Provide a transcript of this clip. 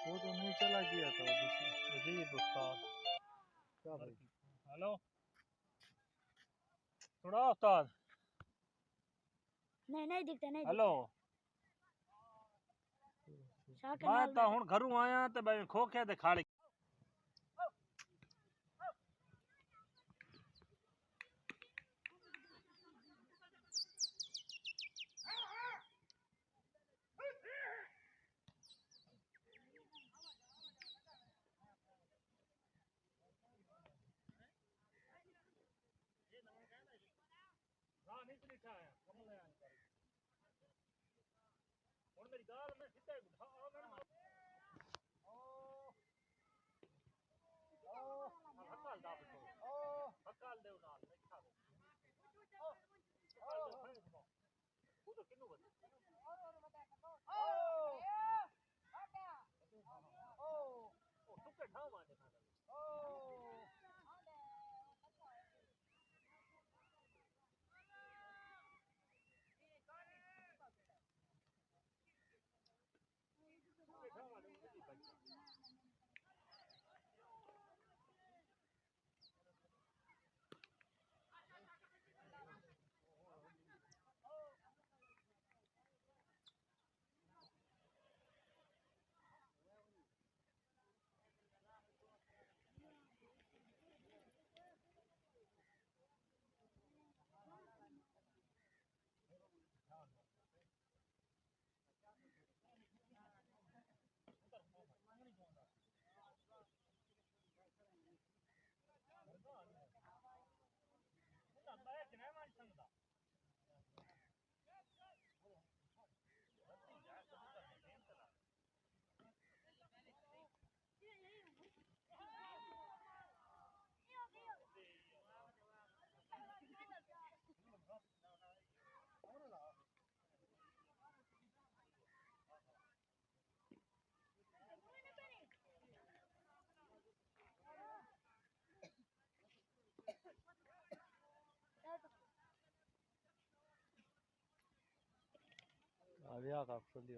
वो तो नहीं चला गया था अजीब उस्ताद। क्या भाई? हेलो थोड़ा उस्ताद। नहीं नहीं दिखता नहीं हेलो दिखता। मैं तो हुण घरों आया ते मैं खोखे ते खाली आ गया का खुद ही